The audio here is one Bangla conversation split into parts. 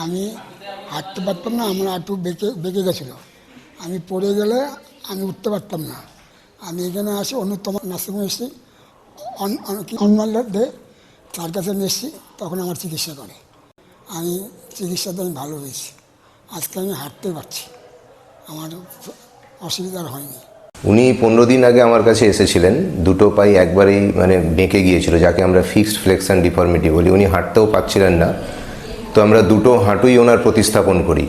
আমি হাঁটতে পারতাম না, আমার হাঁটু বেঁকে গেছিলো। আমি পড়ে গেলে আমি উঠতে পারতাম না। আমি এখানে আসি অন্যতম নার্সিংহোমে এসেছি, দে তার কাছে আমি এসেছি, তখন আমার চিকিৎসা করে। আমি চিকিৎসাতে আমি ভালো হয়েছি, আজকে আমি হাঁটতে পারছি, আমার অসুবিধা আর হয়নি। উনি 15 দিন আগে আমার কাছে এসেছিলেন, দুটো পাই একবারেই মানে বেঁকে গিয়েছিল, যাকে আমরা ফিক্সড ফ্লেক্সন ডিফর্মিটি বলি। উনি হাঁটতেও পারছিলেন না, তো আমরা দুটো হাঁটুই ওনার প্রতিস্থাপন করি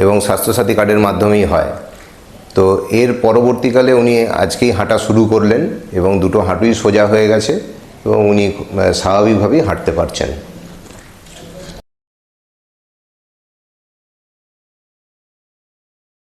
এবং স্বাস্থ্যসাথী কার্ডের মাধ্যমেই হয়। তো এর পরবর্তীকালে উনি আজকেই হাঁটা শুরু করলেন এবং দুটো হাঁটুই সোজা হয়ে গেছে এবং উনি স্বাভাবিকভাবেই হাঁটতে পারছেন।